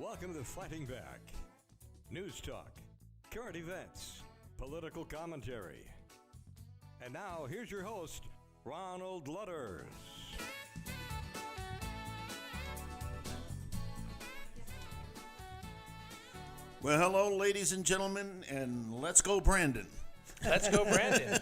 Welcome to Fighting Back. News talk, current events, political commentary. And now, here's your host, Ronald Lutters. Well, hello, ladies and gentlemen, and let's go, Brandon. Let's go, Brandon.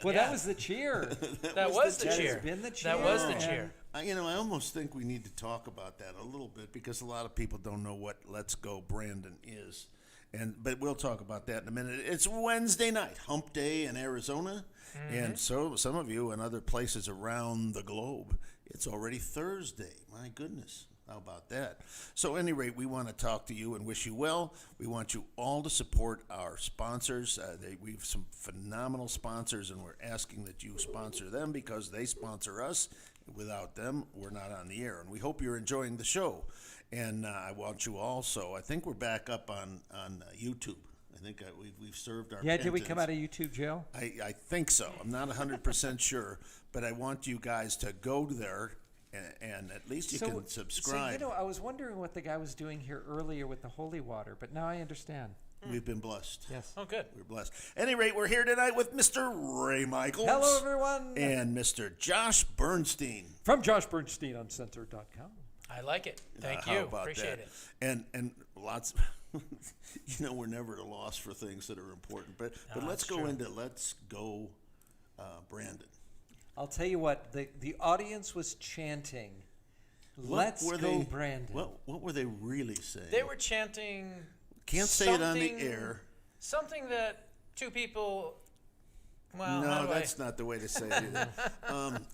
Well, Yeah. that was the cheer. That was the That cheer. has been the cheer. That was the And cheer. I almost think we need to talk about that a little bit because a lot of people don't know what Let's Go Brandon is. But we'll talk about that in a minute. It's Wednesday night, hump day in Arizona. And so some of you in other places around the globe, it's already Thursday. My goodness. How about that? So, at any rate, we want to talk to you and wish you well. We want you all to support our sponsors. We have some phenomenal sponsors, and we're asking that you sponsor them because they sponsor us. Without them, we're not on the air. And we hope you're enjoying the show. And I want you also, I think we're back up on YouTube. I think we've served our Yeah, did we penance. come out of YouTube jail? I think so. I'm not 100% sure, but I want you guys to go there. And at least you can subscribe. So, I was wondering what the guy was doing here earlier with the holy water, but now I understand. We've been blessed. Yes. Oh, good. We're blessed. At any rate, we're here tonight with Mr. Ray Michaels. Hello, everyone. And Mr. Josh Bernstein. From Josh Bernstein on Censored.com. I like it. Thank How you. about Appreciate that? it. And lots, we're never at a loss for things that are important. But let's that's go true. into Let's Go Brandon. I'll tell you what, the audience was chanting, What "Let's were go, they- Brandon." What were they really saying? They were chanting. Can't say it on the something- air. Something that two people. Well, how No, do that's not the way to say it either.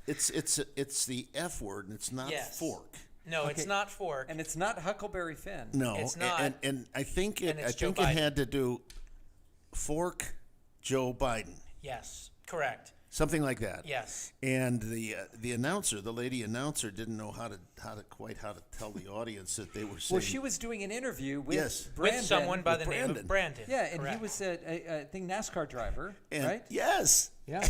It's the F word, and it's not Yes. fork. No, Okay. it's not fork. And it's not Huckleberry Finn. No, It's not. And I think it. And it's I think Joe it Biden. had to do fork Joe Biden, Yes, correct. something like that. Yes. And the announcer, the lady announcer, didn't know how to tell the audience that they were saying. Well, she was doing an interview with Yes. Brandon. With someone by with the name Brandon. of Brandon. Yeah, and correct. he was I think NASCAR driver, and, right? Yes. Yeah.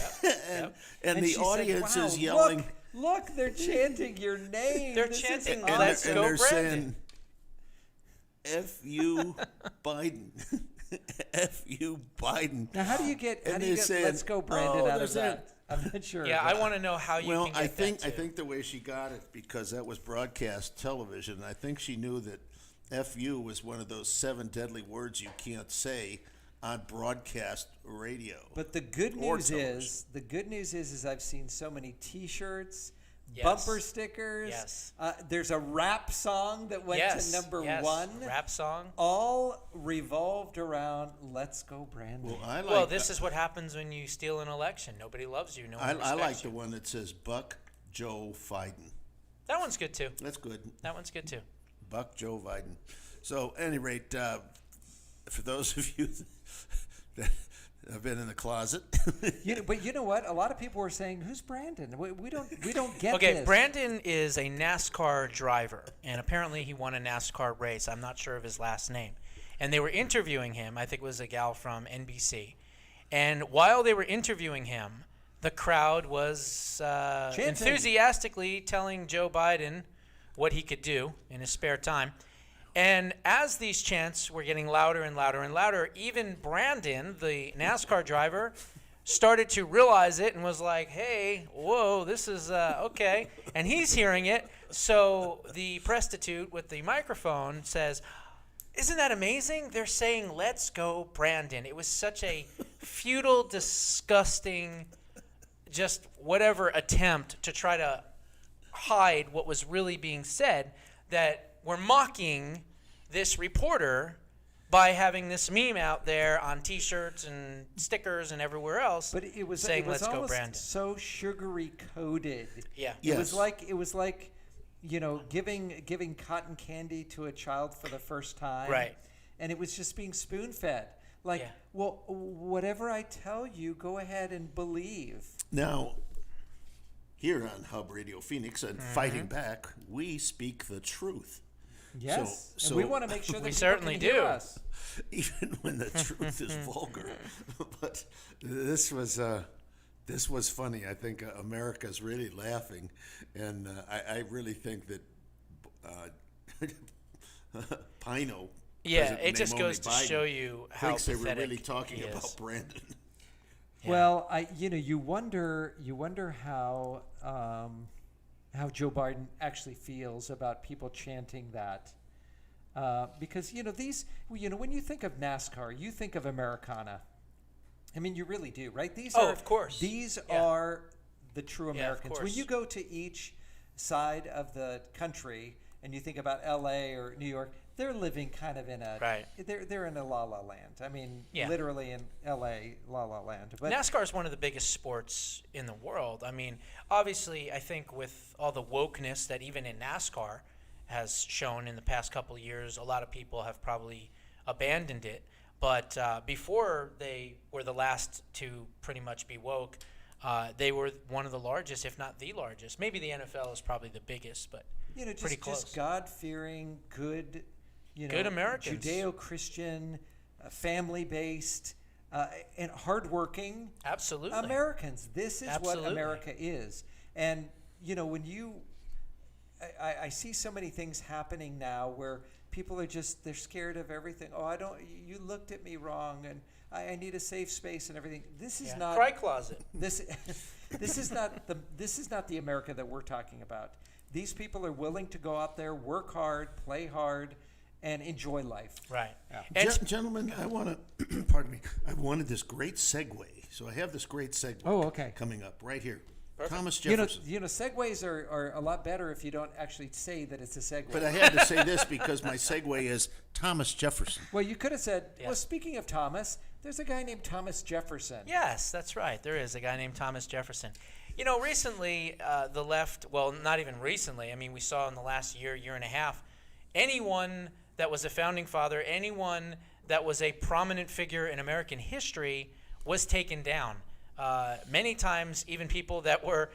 and and the she said, audience "Wow, is yelling. Look, they're chanting your name. They're This is chanting, and "Let's they're, go, and they're Brandon." saying, "F you, Biden." F you, Biden. Now, how do you get And they're saying, "Let's go, Brandon" "Oh, out they're of saying- that? I'm not sure. Yeah, I want to know how you Well, can get I think that I too. think the way she got it because that was broadcast television. I think she knew that "fu" was one of those 7 deadly words you can't say on broadcast radio. But the good Or news television. is I've seen so many T-shirts, Yes. bumper stickers. Yes. There's a rap song that went yes, to number yes. 1. Rap song. All revolved around "Let's go, Brandon." well, I like. Well, this is what happens when you steal an election. Nobody loves you. No one I respects like the you. one that says Buck Joe Biden. That one's good too. That's good. That one's good too. Buck Joe Biden. So, at any rate, for those of you that have been in the closet, But you know what? A lot of people were saying, "Who's Brandon? We don't get Okay, this." Brandon is a NASCAR driver, and apparently he won a NASCAR race. I'm not sure of his last name. And they were interviewing him. I think it was a gal from NBC. And while they were interviewing him, the crowd was enthusiastically telling Joe Biden what he could do in his spare time. And as these chants were getting louder and louder and louder, even Brandon, the NASCAR driver, started to realize it and was like, "Hey, whoa, this is okay." And he's hearing it. So the prostitute with the microphone says, "Isn't that amazing? They're saying, 'Let's go, Brandon.'" It was such a futile, disgusting, just whatever attempt to try to hide what was really being said, that we're mocking this reporter by having this meme out there on T-shirts and stickers and everywhere else. But it was saying, it was "Let's go, almost Brandon." so sugary coated. Yeah. Yes. It was like giving cotton candy to a child for the first time. Right. And it was just being spoon fed. Like, Yeah. well, whatever I tell you, go ahead and believe. now, here on Hub Radio Phoenix and Fighting Back, we speak the truth. Yes. So- and we want to make sure that We people certainly can hear do. us. Even when the truth is vulgar. But this was funny. I think America's really laughing, and I really think that Pino. Yeah, President it just Name goes Only to Biden show you how thinks they were pathetic really talking he is. about Brandon. Yeah. Well, you wonder how Joe Biden actually feels about people chanting that, because when you think of NASCAR, you think of Americana. I mean, you really do, right? Of course. These Yeah. are the true Yeah, of Americans. When course. you go to each side of the country and you think about L.A. or New York, they're living kind of in a Right. They're in a la la land. I mean, Yeah. literally in L.A. la la land. But NASCAR is one of the biggest sports in the world. I mean, obviously, I think with all the wokeness that even in NASCAR has shown in the past couple of years, a lot of people have probably abandoned it. But before they were the last to pretty much be woke, they were one of the largest, if not the largest. Maybe the NFL is probably the biggest, but pretty close. Just God-fearing, good, Good Americans. Judeo-Christian, family-based, and hardworking Absolutely. Americans. This is Absolutely. what America is. And when I see so many things happening now where people are they're scared of everything. Oh, you looked at me wrong, and I need a safe space and everything. This is not Cry closet. this is not the America that we're talking about. These people are willing to go out there, work hard, play hard, and enjoy life. Right. Yeah. And Gentlemen, I want to, pardon me, I wanted this great segue. So I have this great segue okay. coming up right here. Perfect. Thomas Jefferson. Segues are a lot better if you don't actually say that it's a segue. But I had to say this because my segue is Thomas Jefferson. Well, you could have said, Yeah. well, speaking of Thomas, there's a guy named Thomas Jefferson. yes, that's right. There is a guy named Thomas Jefferson. Recently, the left, well, not even recently, I mean, we saw in the last year and a half, anyone that was a founding father, anyone that was a prominent figure in American history was taken down. Many times, even people that were,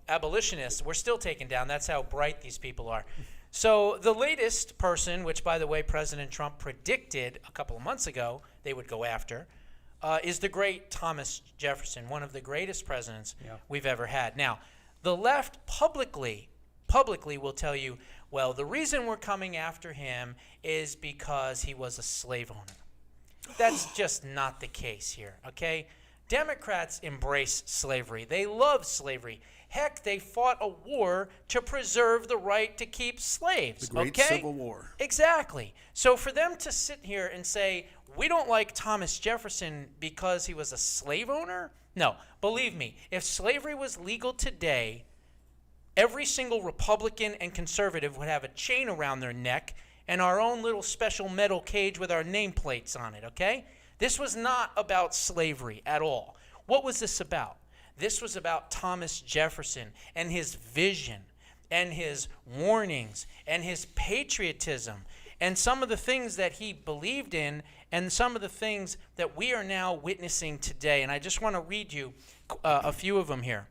abolitionists were still taken down. That's how bright these people are. So the latest person, which, by the way, President Trump predicted a couple of months ago they would go after, is the great Thomas Jefferson, one of the greatest presidents we've ever had. Now, the left publicly will tell you, well, the reason we're coming after him is because he was a slave owner. That's just not the case here, okay? Democrats embrace slavery. They love slavery. Heck, they fought a war to preserve the right to keep slaves. The Great okay? Civil War. Exactly. So for them to sit here and say, we don't like Thomas Jefferson because he was a slave owner? No. Believe me, if slavery was legal today, every single Republican and conservative would have a chain around their neck and our own little special metal cage with our nameplates on it, okay? This was not about slavery at all. What was this about? This was about Thomas Jefferson and his vision and his warnings and his patriotism and some of the things that he believed in and some of the things that we are now witnessing today. And I just want to read you a few of them here.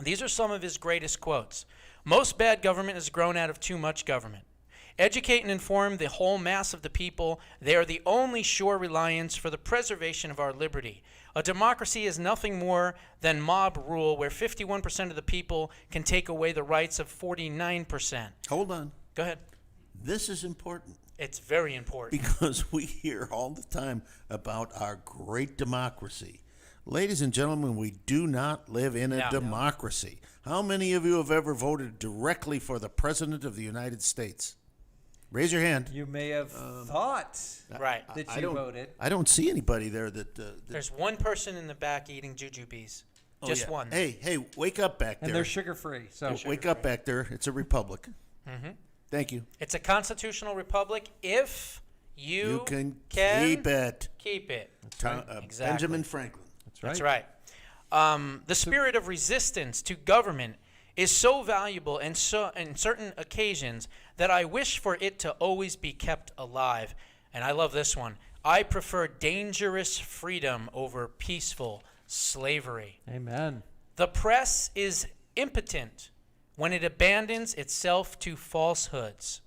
These are some of his greatest quotes. Most bad government has grown out of too much government. Educate and inform the whole mass of the people. They are the only sure reliance for the preservation of our liberty. A democracy is nothing more than mob rule where 51% of the people can take away the rights of 49%. Hold on. Go ahead. This is important It's very important. because we hear all the time about our great democracy. Ladies and gentlemen, we do not live in a No. democracy. How many of you have ever voted directly for the President of the United States? Raise your hand. You may have thought Right. that I you don't- voted. I don't see anybody there that. There's one person in the back eating jujubes. Oh, Just yeah. one. Hey, wake up back And there. they're sugar-free. So Wake up back there. It's a republic. Mm-hmm. Thank you. It's a constitutional republic if You can can keep it. keep it. Exactly. Benjamin Franklin. that's That's right. The spirit of resistance to government is so valuable and so in certain occasions that I wish for it to always be kept alive. And I love this one. I prefer dangerous freedom over peaceful slavery. Amen. The press is impotent when it abandons itself to falsehoods.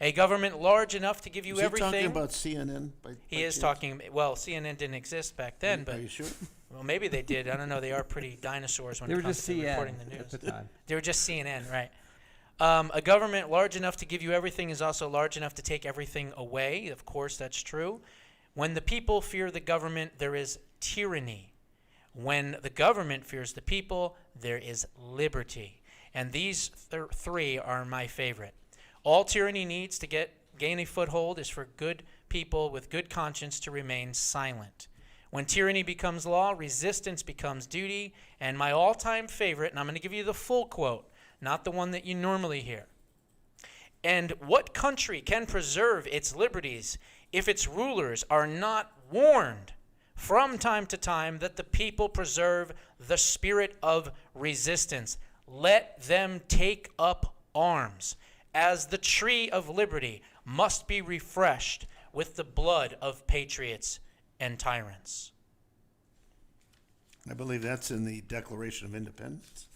A government large enough to give you Is he everything. talking about CNN? He is talking. Well, CNN didn't exist back then, Are but you sure? well, maybe they did. I don't know. They are pretty dinosaurs when They it were comes just to CN reporting the at news. the time. They were just CNN, right? A government large enough to give you everything is also large enough to take everything away. Of course, that's true. When the people fear the government, there is tyranny. When the government fears the people, there is liberty. And these three are my favorite. All tyranny needs to gain a foothold is for good people with good conscience to remain silent. When tyranny becomes law, resistance becomes duty. And my all-time favorite, and I'm going to give you the full quote, not the one that you normally hear. And what country can preserve its liberties if its rulers are not warned from time to time that the people preserve the spirit of resistance? Let them take up arms, as the tree of liberty must be refreshed with the blood of patriots and tyrants. I believe that's in the Declaration of Independence.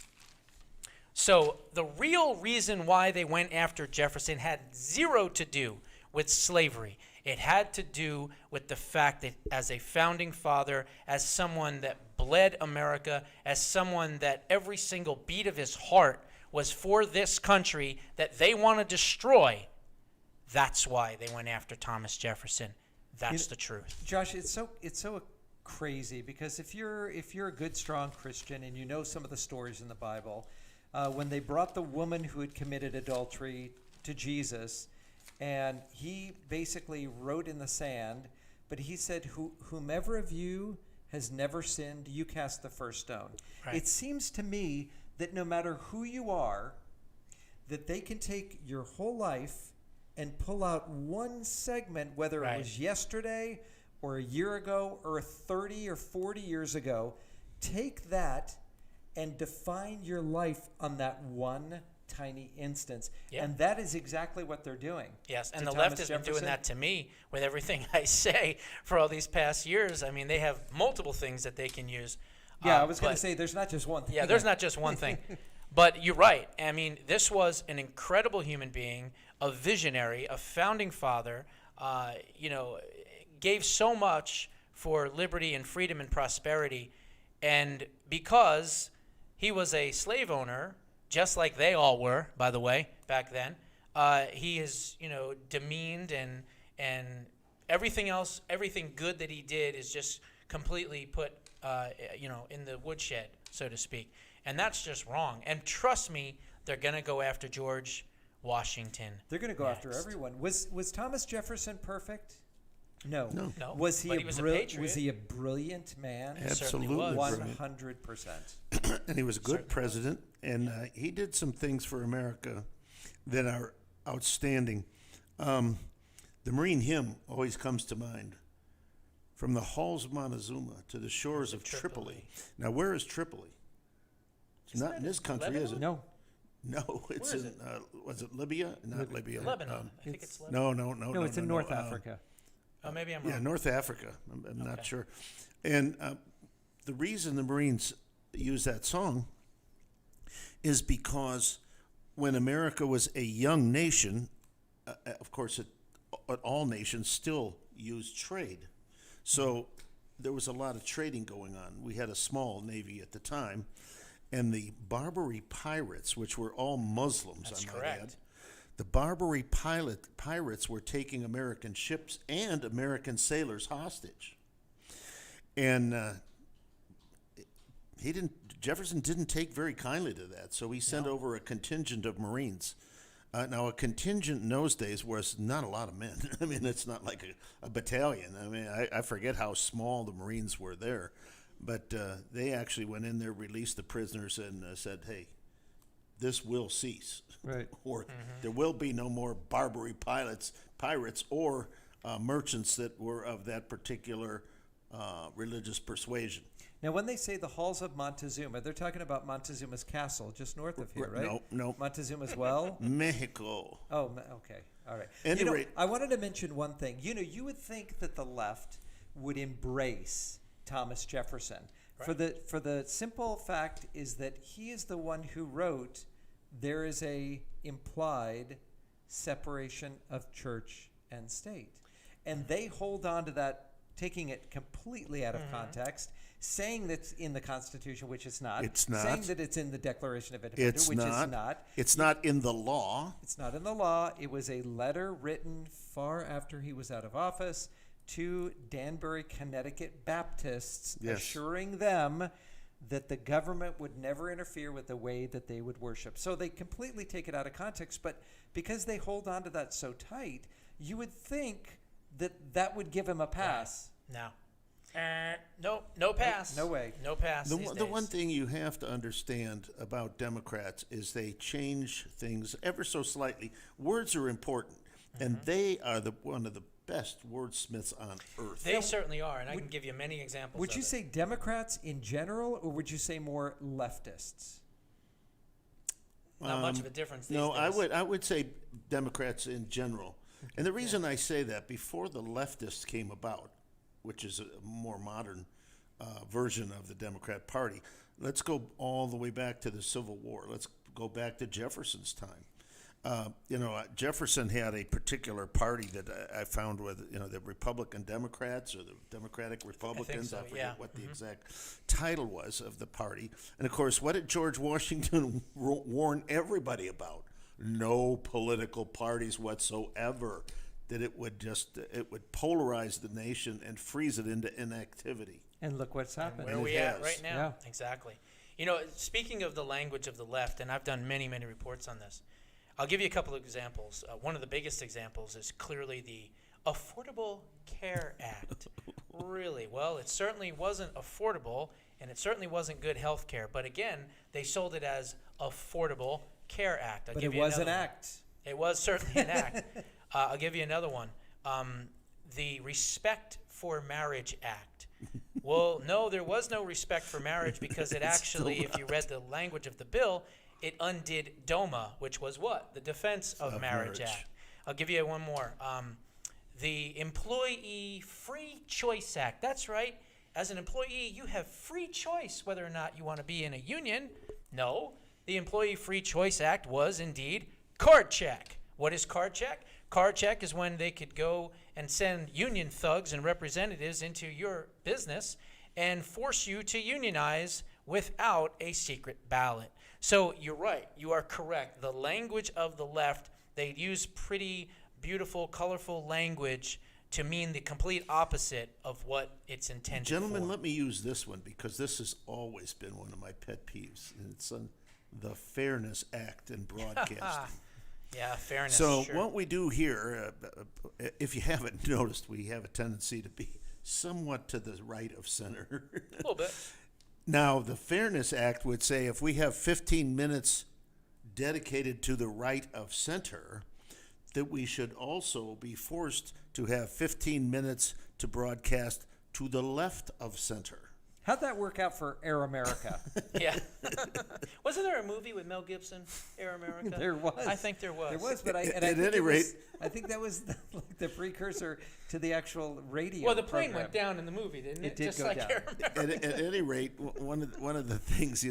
So the real reason why they went after Jefferson had zero to do with slavery. It had to do with the fact that as a founding father, as someone that bled America, as someone that every single beat of his heart was for this country that they want to destroy, that's why they went after Thomas Jefferson. That's the truth. Josh, it's so crazy because if you're a good, strong Christian and you know some of the stories in the Bible, when they brought the woman who had committed adultery to Jesus, and he basically wrote in the sand, but he said, whomever of you has never sinned, you cast the first stone. Right. It seems to me that no matter who you are, that they can take your whole life and pull out one segment, whether Right. it was yesterday or a year ago or 30 or 40 years ago, take that and define your life on that one tiny instance. Yeah. And that is exactly what they're doing. Yes, and to the left Thomas has been doing Jefferson. that to me with everything I say for all these past years. I mean, they have multiple things that they can use. Yeah, I was going but- to say there's not just one thing. Yeah, there's not just one thing. But you're right. I mean, this was an incredible human being, a visionary, a founding father, gave so much for liberty and freedom and prosperity. And because he was a slave owner, just like they all were, by the way, back then, he is, demeaned and everything else, everything good that he did is just completely put, in the woodshed, so to speak. And that's just wrong. And trust me, they're going to go after George Washington. They're going to go after next. everyone. Was Thomas Jefferson perfect? No. No, Was he but he was a was patriot. he a brilliant man? Absolutely was. brilliant. 100%. And he was a good president, and he did some things for America that are outstanding. The Marine hymn always comes to mind. From the halls of Montezuma to the shores of Tripoli. Now, where is Tripoli? It's not in this country, is it? No. No, it's Where is in, was it Libya? Not Libya. Lebanon. I think it's Lebanon. No, It's in North Africa. Oh, maybe I'm wrong. Yeah, North Africa. I'm not Okay. sure. And the reason the Marines use that song is because when America was a young nation, of course, all nations still use trade. So there was a lot of trading going on. We had a small navy at the time, and the Barbary pirates, which were all Muslims, That's I might correct. add, the Barbary pirates were taking American ships and American sailors hostage. And Jefferson didn't take very kindly to that, so he sent over a contingent of Marines. Now, a contingent in those days was not a lot of men. I mean, it's not like a battalion. I mean, I forget how small the Marines were there. But they actually went in there, released the prisoners, and said, hey, this will cease. Right. Or there will be no more Barbary pirates or merchants that were of that particular religious persuasion. Now, when they say the halls of Montezuma, they're talking about Montezuma's castle just north of here, right? No. Montezuma's well? Mexico. Oh, okay. All right. Any rate- I wanted to mention one thing. You would think that the left would embrace Thomas Jefferson. Right. For the simple fact is that he is the one who wrote, there is a implied separation of church and state. And they hold on to that, taking it completely out of context, saying that's in the Constitution, which it's not. It's not. Saying that it's in the Declaration of Independence, It's which not. is not. It's not in the law. It's not in the law. It was a letter written far after he was out of office to Danbury, Connecticut Baptists, Yes. assuring them that the government would never interfere with the way that they would worship. So they completely take it out of context, but because they hold on to that so tight, you would think that that would give him a pass. No. No pass. No way. No pass. The, these one- the days. one thing you have to understand about Democrats is they change things ever so slightly. Words are important, and they are one of the best wordsmiths on earth. They certainly are, and I can give you many examples. Would of you it. say Democrats in general, or would you say more leftists? Not much of a difference these No, days. I would say Democrats in general. And the reason I say that, before the leftists came about, which is a more modern version of the Democrat Party, let's go all the way back to the Civil War. Let's go back to Jefferson's time. Jefferson had a particular party that I found with, the Republican Democrats or the Democratic Republicans. so, I forget yeah. what the exact title was of the party. And of course, what did George Washington warn everybody about? No political parties whatsoever. That it would polarize the nation and freeze it into inactivity. And look what's happened. Where are it we at has. right now? Yeah. Exactly. Speaking of the language of the left, and I've done many, many reports on this, I'll give you a couple of examples. One of the biggest examples is clearly the Affordable Care Act. Really? Well, it certainly wasn't affordable, and it certainly wasn't good health care. But again, they sold it as Affordable Care Act. But it was an act. It was certainly an act. I'll give you another one. The Respect for Marriage Act. Well, no, there was no respect for marriage because it actually, if you read the language of the bill, it undid DOMA, which was what? The Defense of Marriage Marriage. Act. I'll give you one more. The Employee Free Choice Act. That's right. As an employee, you have free choice whether or not you want to be in a union. No, the Employee Free Choice Act was indeed card check. What is card check? Card check is when they could go and send union thugs and representatives into your business and force you to unionize without a secret ballot. So you're right. You are correct. The language of the left, they use pretty beautiful, colorful language to mean the complete opposite of what it's intended Gentlemen, for. let me use this one because this has always been one of my pet peeves. And it's on the Fairness Act in broadcasting. Yeah, fairness. So sure. what we do here, if you haven't noticed, we have a tendency to be somewhat to the right of center. A little bit. Now, the Fairness Act would say if we have 15 minutes dedicated to the right of center, that we should also be forced to have 15 minutes to broadcast to the left of center. How'd that work out for Air America? Yeah. Wasn't there a movie with Mel Gibson, Air America? There was. I think there was. There was, but I At think any it was- rate- I think that was the precursor to the actual radio. Well, the plane program. went down in the movie, didn't it? It did Just go like down. Air America. At any rate, one of the things,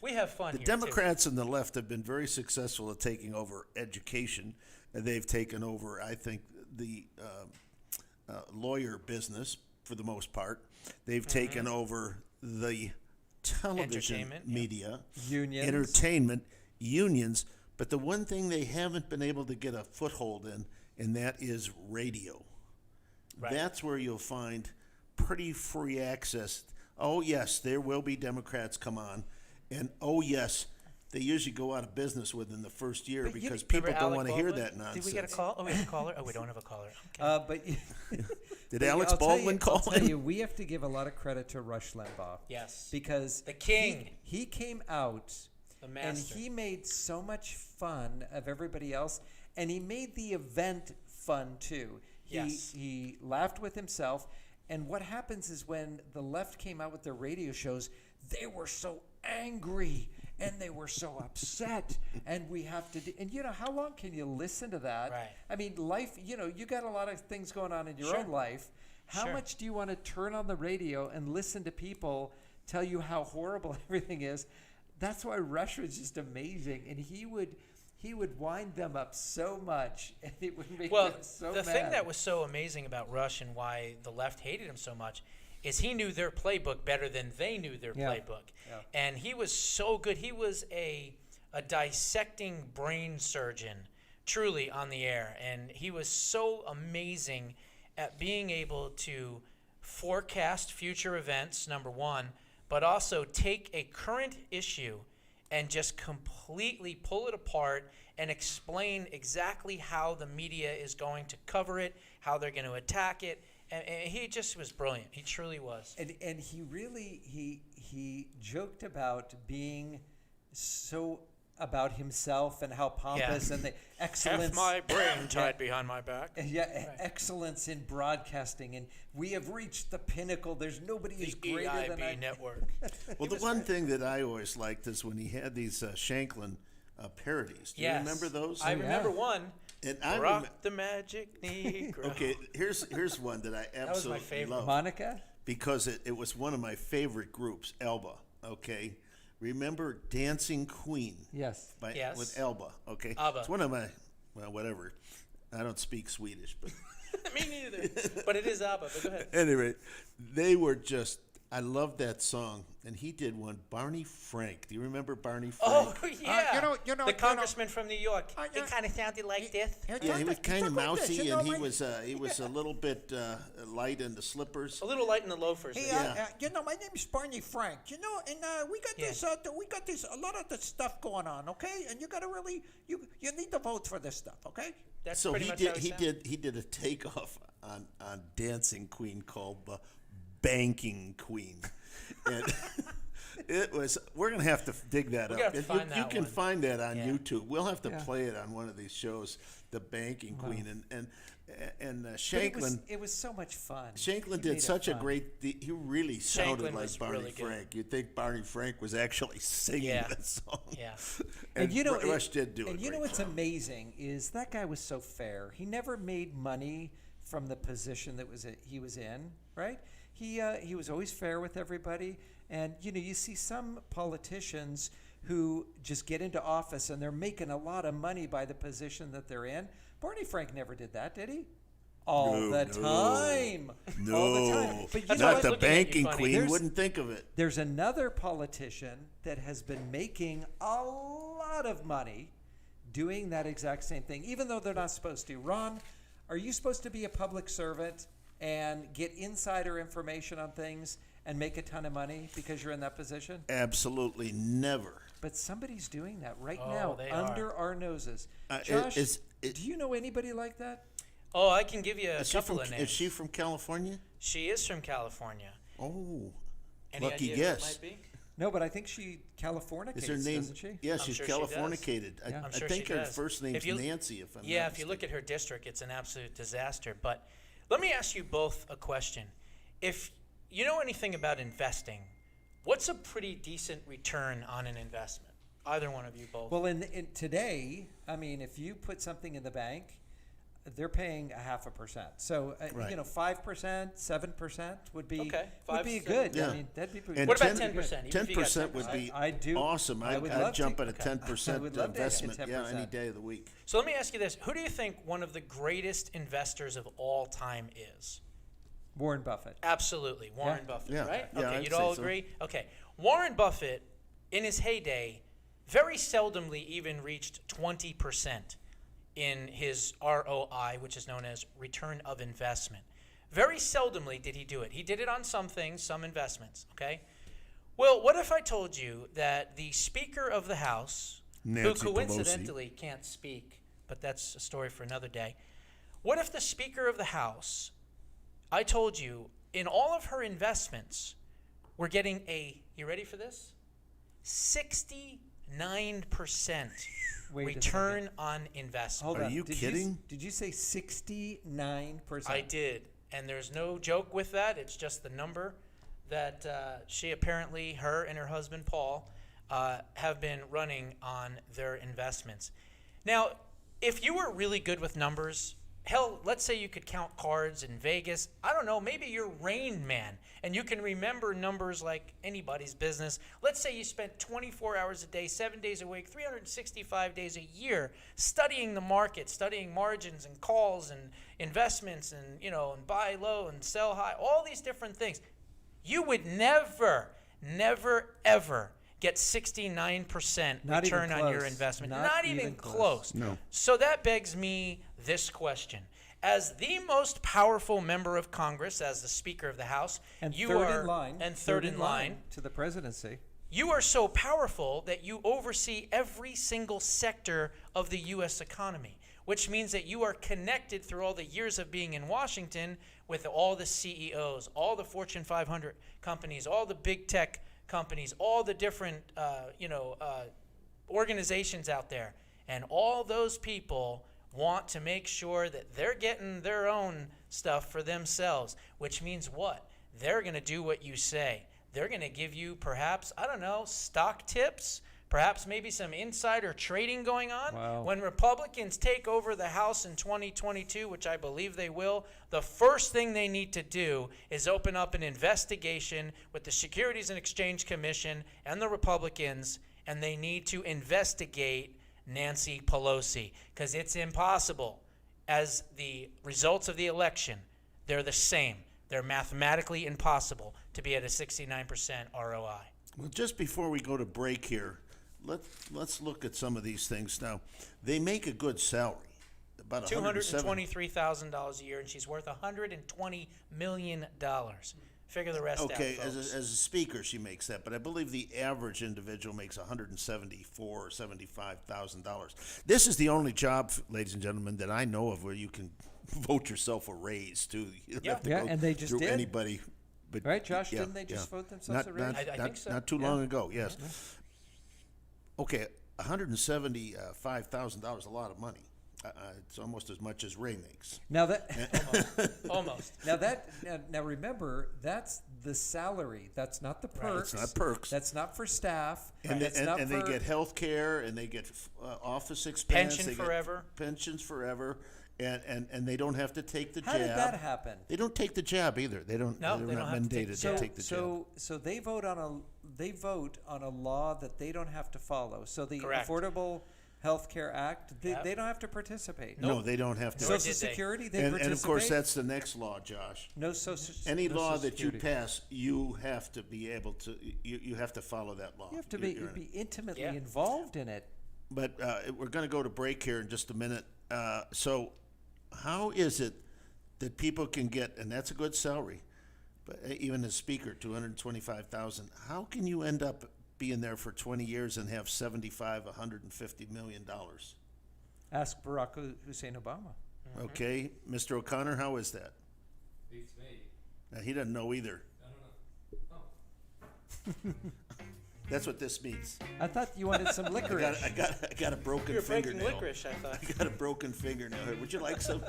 We have fun the here, Democrats and the left have been very successful at taking over education. They've taken over, I think, the lawyer business for the most part. They've taken over the television Entertainment, yeah. media, Unions. entertainment, unions. But the one thing they haven't been able to get a foothold in, and that is radio. Right. That's where you'll find pretty free access. Oh, yes, there will be Democrats come on. And, oh, yes, they usually go out of business within the first year But you- because Remember people don't Alec want to hear Baldwin? that nonsense. Did we get a call? Oh, we have a caller? Oh, we don't have a caller. Okay. But Did Alex I'll tell Baldwin you, call I'll tell in? you, we have to give a lot of credit to Rush Limbaugh. Yes. Because The king. he came out The and master. he made so much fun of everybody else, and he made the event fun too. Yes. He laughed with himself, and what happens is when the left came out with their radio shows, they were so angry and they were so upset, and we have to do, and how long can you listen to that? Right. I mean, life, you got a lot of things going on in your Sure. own life. How Sure. much do you want to turn on the radio and listen to people tell you how horrible everything is? That's why Rush was just amazing, and he would wind them up so much, and it would make Well, them so the mad. thing that was so amazing about Rush and why the left hated him so much is he knew their playbook better than they knew their Yeah. playbook. Yeah. And he was so good. He was a dissecting brain surgeon, truly, on the air. And he was so amazing at being able to forecast future events, number one, but also take a current issue and just completely pull it apart and explain exactly how the media is going to cover it, how they're going to attack it. And he just was brilliant. He truly was. And he really he joked about being so about himself and how pompous and the excellence. brain tied behind my back. Excellence in broadcasting, and we have reached the pinnacle. There's nobody as The greater than I. EIB network. Well, the one thing that I always liked is when he had these Shanklin parodies. Do you remember those? I remember one. And I Rock the Magic Negro. Okay, here's one that I was my absolutely favorite. love Monica. because it was one of my favorite groups, Elba. Okay, remember Dancing Queen? Yes. Yes. With Elba. Okay, ABBA. it's one of my whatever. I don't speak Swedish, but Me neither. But it is ABBA. But go ahead. anyway, they were just. I love that song, and he did one. Barney Frank. Do you remember Barney Frank? Oh yeah. The congressman from New York. It kind of sounded like this. Yeah, he was kind of mousy, and he was a little bit light in the slippers. A little light in the loafers. Hey, my name is Barney Frank. And we got this. We got this. A lot of this stuff going on. Okay, and you gotta really you need to vote for this stuff. Okay. That's So pretty he much did. how He sounded. did a takeoff on Dancing Queen called the Banking Queen, and it was. We're gonna have to dig that We're up. gonna have to find You that can one. find that on Yeah. YouTube. We'll have to Yeah. play it on one of these shows. The Banking Queen and But Shanklin. it was so much fun. Shanklin He made did it such a fun. great. He really sounded Shanklin like was Barney really good. Frank. You'd think Barney Frank was actually singing Yeah. that song. Yeah. And you know, Rush did do it. And you know what's amazing is that guy was so fair. He never made money from the position that he was in, right? He was always fair with everybody. And you see some politicians who just get into office and they're making a lot of money by the position that they're in. Barney Frank never did that, did he? All the time. No, All the time. But you That's know why I not was the looking at you Banking funny. Queen. There's- Wouldn't think of it. There's another politician that has been making a lot of money doing that exact same thing, even though they're not supposed to. Ron, are you supposed to be a public servant and get insider information on things and make a ton of money because you're in that position? Absolutely never. But somebody's doing that right Oh, now they under our noses. It- Josh, it- do you know anybody like that? Oh, I can give you a Is she couple from? of names. Is she from California? She is from California. Oh, Any lucky idea guess. who it might be? No, but I think she Californicates, Is her name? doesn't she? Yeah, I'm she's sure she does. Californicated. Yeah. I I'm sure think she her does. first name's If you- Nancy. If I'm Yeah, not if you look mistaken. at her district, it's an absolute disaster. But let me ask you both a question. If you know anything about investing, what's a pretty decent return on an investment? Either one of you both. Well, in today, I mean, if you put something in the bank, they're paying 0.5%. So Right. 5%, 7% would be Okay, would be 5, good. Yeah. I mean, that'd be pretty. And What about 10 10%? Even if you got 10% would 10%. be I do. awesome. I would I'd love jump to. at a Okay. 10% I would love to get investment. Yeah, 10%. any day of the week. So let me ask you this: who do you think one of the greatest investors of all time is? Warren Buffett. Absolutely, Warren Buffett, Yeah. right? Yeah, Okay, I'd you'd say all so. agree? Okay. Warren Buffett, in his heyday, very seldomly even reached 20% in his ROI, which is known as return of investment. Very seldomly did he do it. He did it on some things, some investments, okay? Well, what if I told you that the Speaker of the House, Nancy who Pelosi. coincidentally can't speak, but that's a story for another day. What if the Speaker of the House, I told you, in all of her investments, we're getting you ready for this? 69% Wait a return on investment. Hold Are on. you kidding? Did you say 69%? I did. And there's no joke with that. It's just the number that she apparently, her and her husband, Paul, have been running on their investments. Now, if you were really good with numbers, hell, let's say you could count cards in Vegas. I don't know, maybe you're Rain Man and you can remember numbers like anybody's business. Let's say you spent 24 hours a day, 7 days a week, 365 days a year studying the market, studying margins and calls and investments and, and buy low and sell high, all these different things. you would never, ever get 69% Not even return on your close. investment. Not Not even even close. close. No. So that begs me this question. As the most powerful member of Congress, as the Speaker of the House, And you third are in line. and third in line. to the presidency. You are so powerful that you oversee every single sector of the U.S. economy, which means that you are connected through all the years of being in Washington with all the CEOs, all the Fortune 500 companies, all the big tech companies, all the different, organizations out there. And all those people want to make sure that they're getting their own stuff for themselves, which means what? They're going to do what you say. They're going to give you perhaps, I don't know, stock tips, perhaps maybe some insider trading going on. Wow. When Republicans take over the House in 2022, which I believe they will, the first thing they need to do is open up an investigation with the Securities and Exchange Commission and the Republicans, and they need to investigate Nancy Pelosi, because it's impossible. As the results of the election, they're the same. They're mathematically impossible to be at a 69% ROI. Well, just before we go to break here, let's look at some of these things now. They make a good salary, about $223,000 a year, and she's worth $120 million. Figure the rest Okay, out, as folks. a speaker, she makes that, but I believe the average individual makes $174,000 or $75,000. This is the only job, ladies and gentlemen, that I know of where you can vote yourself a raise too. You don't have to Yeah, go and they just through did. anybody. But Right, Josh? yeah, Didn't they just yeah. vote themselves a raise? I think so. Not too long ago. Yes. Okay, $175,000, a lot of money. It's almost as much as Ray makes. Now that Almost. now remember, that's the salary. That's not the perks. It's not perks. That's not for staff. And, That's they, not and for, they get health care, and they get office expense. Pension they get forever. Pensions forever. And they don't have to take the How jab. did that happen? They don't take the jab either. They don't. No, they're they not don't have to take mandated the to jab. take the jab. So they vote on a law that they don't have to follow. So the Correct. Affordable Health Care Act, Yep. they don't have to participate. No, they don't have to. Nor Social did they. Security, they and participate. of course, that's the next law, Josh. no social. Any no law Social that you Security. pass, you have to be able to. You have to follow that law. You have to You're in be it. intimately Yeah. involved in it. But we're going to go to break here in just a minute. So, how is it that people can get, and that's a good salary, but even as speaker, $225,000? How can you end up being there for 20 years and have $150 million? Ask Barack Hussein Obama. Okay, Mr. O'Connor, how is that? Beats me. Now, he doesn't know either. I don't know. That's what this means. I thought you wanted some licorice. I got a broken You're breaking fingernail. licorice, I thought. I got a broken fingernail. Would you like some?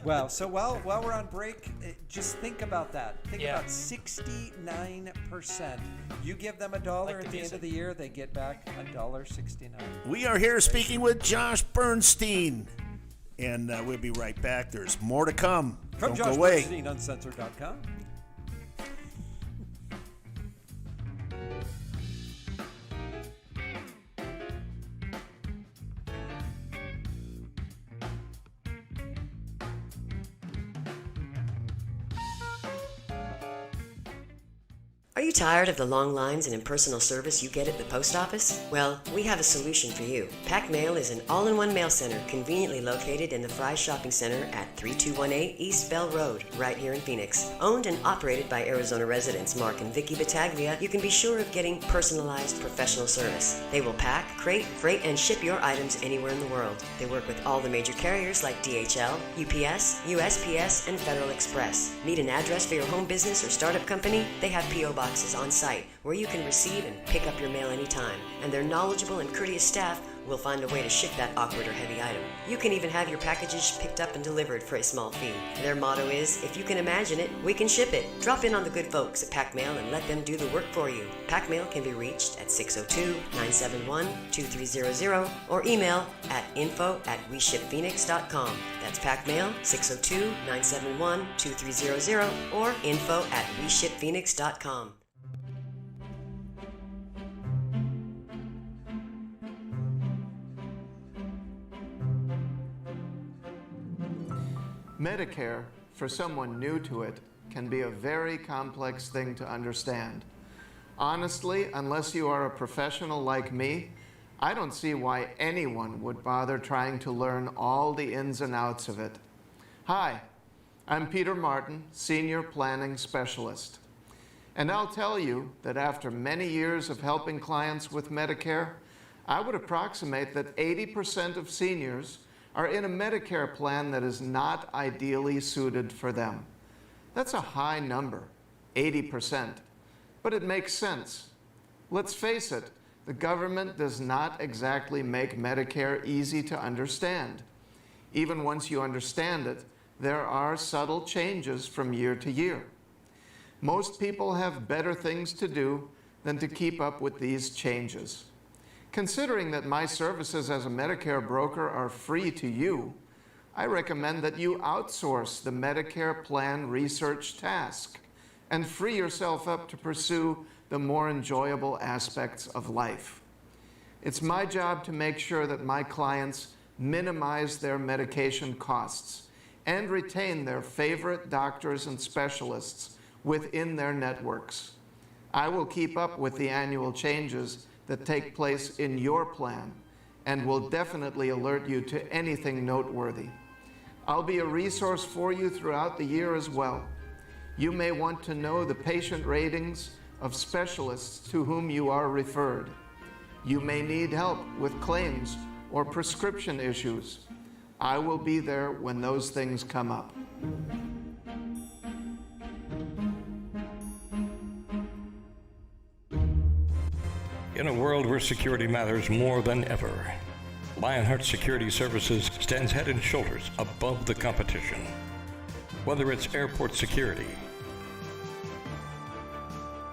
Well, so while we're on break, just think about that. Think Yeah. about 69%. You give them $1 Like the at the end music. of the year, they get back $1.69. We are here speaking with Josh Bernstein, and we'll be right back. There's more to come. From Don't Josh go away. Bernstein, Uncensored.com. Are you tired of the long lines and impersonal service you get at the post office? Well, we have a solution for you. Pac Mail is an all-in-one mail center conveniently located in the Fry Shopping Center at 3218 East Bell Road, right here in Phoenix. Owned and operated by Arizona residents Mark and Vicky Battaglia, you can be sure of getting personalized professional service. They will pack, crate, freight, and ship your items anywhere in the world. They work with all the major carriers like DHL, UPS, USPS, and Federal Express. Need an address for your home business or startup company? They have P.O. boxes on site where you can receive and pick up your mail anytime, and their knowledgeable and courteous staff will find a way to ship that awkward or heavy item. You can even have your packages picked up and delivered for a small fee. Their motto is, if you can imagine it, we can ship it. Drop in on the good folks at Pac Mail and let them do the work for you. Pac Mail can be reached at 602-971-2300 or email at info@weshipphoenix.com. That's Pac Mail 602-971-2300 or info@weshipphoenix.com. Medicare, for someone new to it, can be a very complex thing to understand. Honestly, unless you are a professional like me, I don't see why anyone would bother trying to learn all the ins and outs of it. Hi, I'm Peter Martin, Senior Planning Specialist. And I'll tell you that after many years of helping clients with Medicare, I would approximate that 80% of seniors are in a Medicare plan that is not ideally suited for them. That's a high number, 80%, but it makes sense. Let's face it, the government does not exactly make Medicare easy to understand. Even once you understand it, there are subtle changes from year to year. Most people have better things to do than to keep up with these changes. Considering that my services as a Medicare broker are free to you, I recommend that you outsource the Medicare plan research task and free yourself up to pursue the more enjoyable aspects of life. It's my job to make sure that my clients minimize their medication costs and retain their favorite doctors and specialists within their networks. I will keep up with the annual changes that take place in your plan and will definitely alert you to anything noteworthy. I'll be a resource for you throughout the year as well. You may want to know the patient ratings of specialists to whom you are referred. You may need help with claims or prescription issues. I will be there when those things come up. In a world where security matters more than ever, Lionheart Security Services stands head and shoulders above the competition. Whether it's airport security,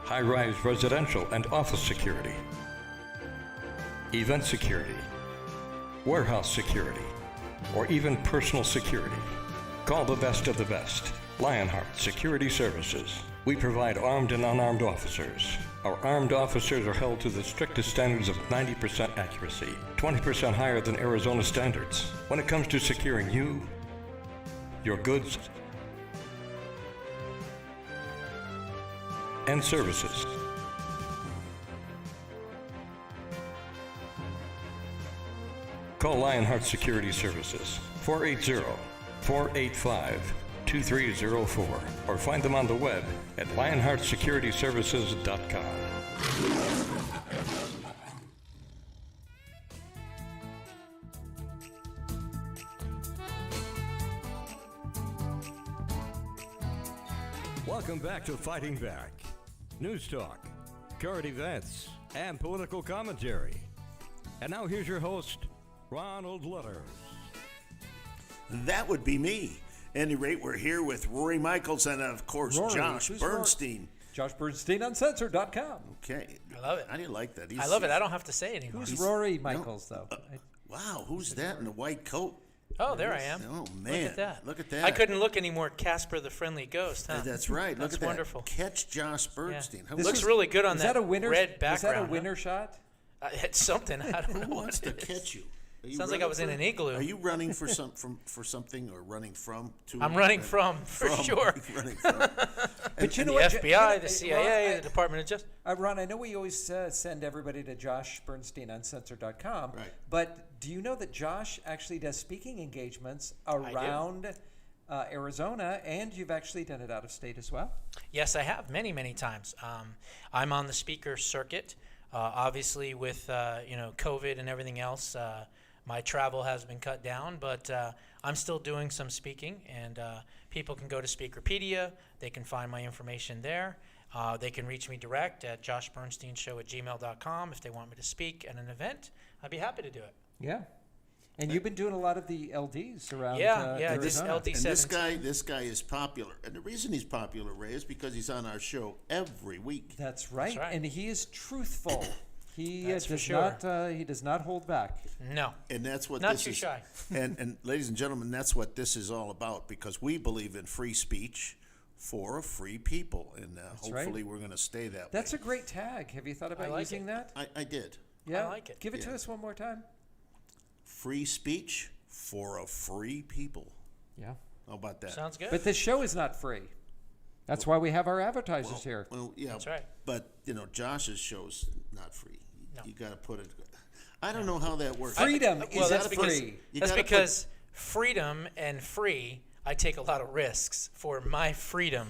high-rise residential and office security, event security, warehouse security, or even personal security, call the best of the best. Lionheart Security Services. We provide armed and unarmed officers. Our armed officers are held to the strictest standards of 90% accuracy, 20% higher than Arizona standards. When it comes to securing you, your goods, and services. Call Lionheart Security Services, 480-485-2304, or find them on the web at lionheartsecurityservices.com. Welcome back to Fighting Back. News talk, current events, and political commentary. And now here's your host, Ronald Letters. That would be me. At any rate, we're here with Rory Michaels and, of course, Rory, Josh who's Bernstein. Josh Bernstein, Uncensored.com. Okay. I love it. How do you like that? I love it. I don't have to say anymore. Who's Rory Michaels, though? Wow, who's that in the white coat? Oh, there I am. Oh, man. Look at that. Look at that. I couldn't look anymore at Casper the Friendly Ghost, huh? That's right. Look That's at that. wonderful. Catch Josh Bernstein. Yeah. How- Looks really good on Is that that a winner? red background. Is that a huh? winner shot? It's something. I don't know Who what wants to it is. catch you? Are you Sounds like I running was in an igloo. Are you running for something or running from? To I'm running from, for sure. Running from. But you The know what? FBI, the CIA, Ron, the Department of Justice. Ron, I know we always send everybody to Josh Bernstein Uncensored.com. Right. But do you know that Josh actually does speaking engagements around Arizona, and you've actually done it out of state as well? Yes, I have many, many times. I'm on the speaker circuit. Obviously, with COVID and everything else, my travel has been cut down, but I'm still doing some speaking, and people can go to Speakerpedia. They can find my information there. They can reach me direct at joshbernsteinshow@gmail.com if they want me to speak at an event. I'd be happy to do it. Yeah. And you've been doing a lot of the LDs around Yeah, this Arizona. LD And this 17. guy is popular, and the reason he's popular, Ray, is because he's on our show every week. That's right. right. And he is truthful. He That's for does sure. not. He does not hold back. No. And that's what Not this too is. shy. And ladies and gentlemen, that's what this is all about, because we believe in free speech for a free people, and right. hopefully we're going to stay that That's way. a great tag. Have you thought about like using it. that? I did. Yeah. like it. Give it to Yeah. us one more time. Free speech for a free people. Yeah. How about that? Sounds good. But this show is not free. That's why we have our advertisers here. Well, yeah, That's right. But Josh's show's not free. No. You got to put it. I don't know how that works. Freedom Well, is that's free. because You that's gotta because freedom and free. I take a lot of risks for my freedom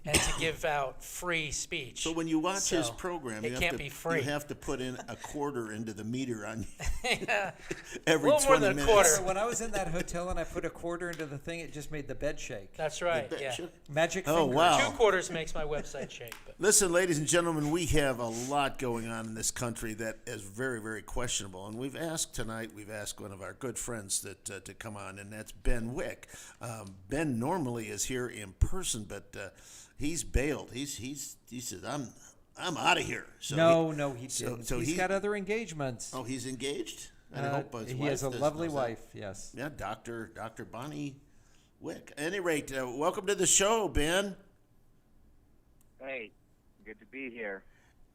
and to give out free speech. So when you watch his So, program, it you can't have to, be free. You have to put in a quarter into the meter on Yeah. every A little more 20 than a minutes. quarter. So when I was in that hotel and I put a quarter into the thing, it just made the bed shake. That's right. Yeah. Magic Oh, fingers. wow. 2 quarters makes my website shake. But Listen, ladies and gentlemen, we have a lot going on in this country that is very, very questionable. And we've asked one of our good friends to come on, and that's Ben Wick. Ben normally is here in person, but he's bailed. He said, I'm out of here. So No, he didn't. so He's got other engagements. Oh, he's engaged? I hope his he wife has a doesn't lovely know that. wife, yes. Yeah, Dr. Bonnie Wick. At any rate, welcome to the show, Ben. Hey, good to be here.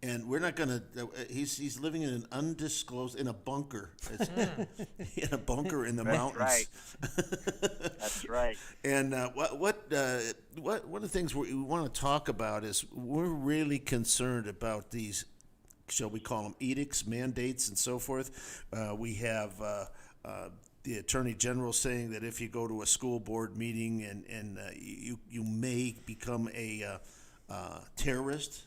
And we're not going to. He's living in an undisclosed in a bunker. In a bunker in the mountains. Right. That's right. And one of the things we want to talk about is we're really concerned about these, shall we call them edicts, mandates, and so forth. We have the Attorney General saying that if you go to a school board meeting and you may become a terrorist.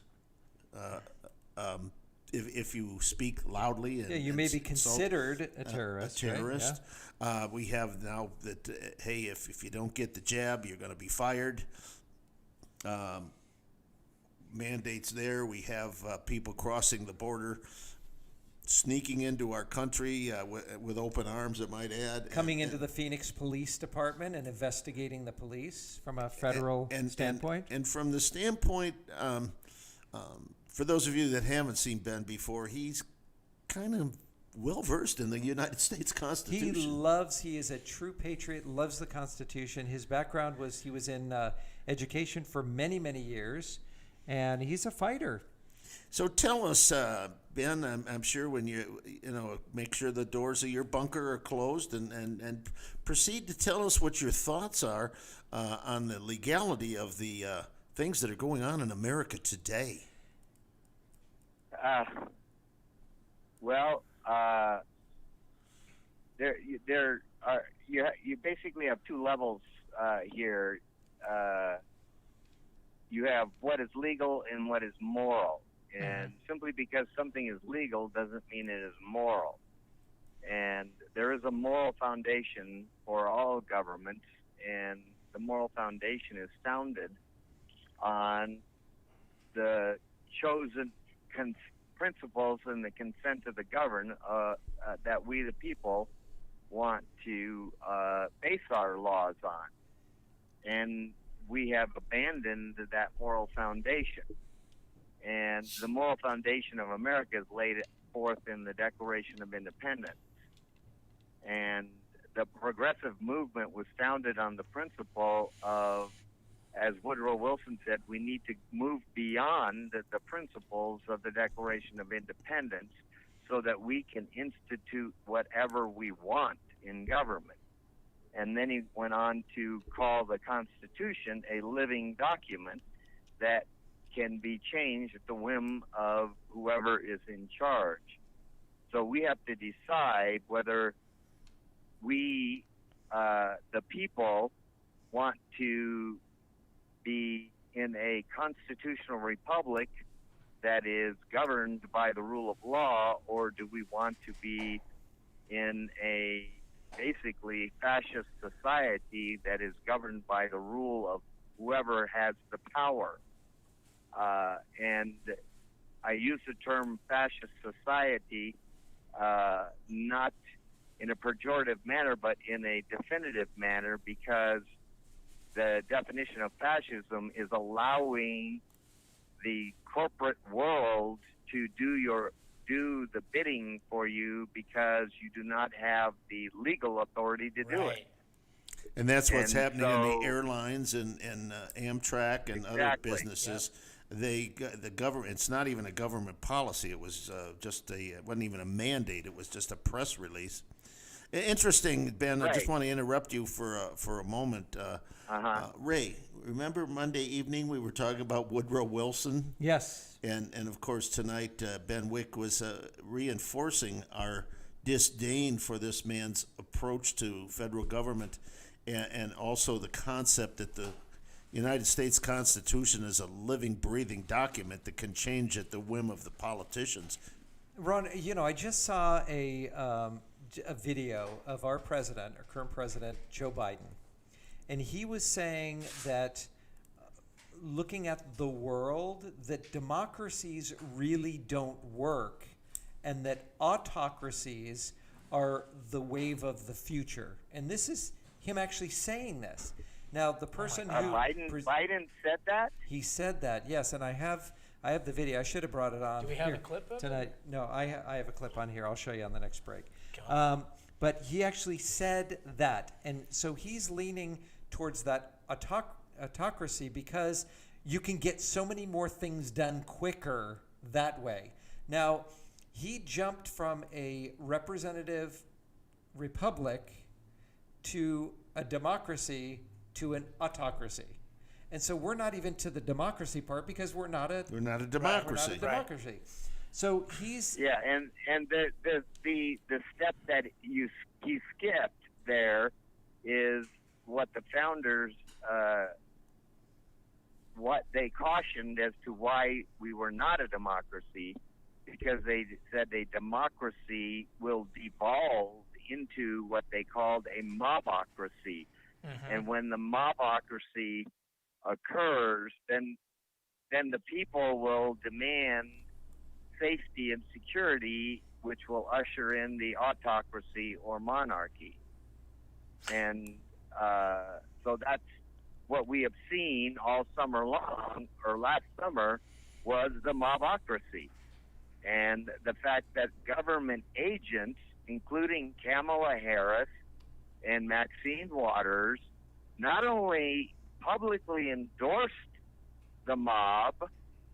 If you speak loudly, and, You may be insult considered a terrorist. a right? terrorist. Yeah. We have now that hey, if you don't get the jab, you're going to be fired. Mandates there. We have people crossing the border, sneaking into our country with open arms, I might add. Coming into the Phoenix Police Department and investigating the police from a federal standpoint. And from the standpoint, for those of you that haven't seen Ben before, he's kind of well versed in the United States Constitution. He is a true patriot, loves the Constitution. His background was he was in education for many, many years, and he's a fighter. So tell us, Ben, I'm sure when you make sure the doors of your bunker are closed and proceed to tell us what your thoughts are on the legality of the things that are going on in America today. There are you basically have two levels here. You have what is legal and what is moral, and simply because something is legal doesn't mean it is moral. And there is a moral foundation for all governments, and the moral foundation is founded on the chosen principles and the consent of the governed that we the people want to base our laws on. And we have abandoned that moral foundation. And the moral foundation of America is laid forth in the Declaration of Independence. And the progressive movement was founded on the principle of, as Woodrow Wilson said, we need to move beyond the principles of the Declaration of Independence so that we can institute whatever we want in government. And then he went on to call the Constitution a living document that can be changed at the whim of whoever is in charge. So we have to decide whether we, the people, want to be in a constitutional republic that is governed by the rule of law, or do we want to be in a basically fascist society that is governed by the rule of whoever has the power? And I use the term fascist society not in a pejorative manner, but in a definitive manner, because the definition of fascism is allowing the corporate world to do the bidding for you because you do not have the legal authority to do it. And that's what's And happening in so- the airlines and Amtrak and other Exactly. businesses. The government, it's not even a government policy. It was it wasn't even a mandate. It was just a press release. Interesting, Ben. I just Right. want to interrupt you for a moment. Ray, remember Monday evening we were talking about Woodrow Wilson, Yes. and of course tonight Ben Wick was reinforcing our disdain for this man's approach to federal government, and also the concept that the United States Constitution is a living, breathing document that can change at the whim of the politicians. Ron, I just saw a video of our president, our current president, Joe Biden, and he was saying that looking at the world, that democracies really don't work, and that autocracies are the wave of the future. And this is him actually saying this. Now, the person who Biden said that? he said that, yes, and I have the video. I should have brought it on. Do we have here a clip of it? tonight? No, I have a clip on here. I'll show you on the next break. Go. But he actually said that, and so he's leaning towards that autocracy because you can get so many more things done quicker that way. Now, he jumped from a representative republic to a democracy to an autocracy. And so we're not even to the democracy part because we're not a We're not a we're democracy. not a democracy. So he's Yeah, and the step that he skipped there is what the founders what they cautioned as to why we were not a democracy, because they said a democracy will devolve into what they called a mobocracy. And when the mobocracy occurs, then the people will demand safety and security, which will usher in the autocracy or monarchy. And so that's what we have seen all summer long, or last summer, was the mobocracy. And the fact that government agents, including Kamala Harris and Maxine Waters, not only publicly endorsed the mob,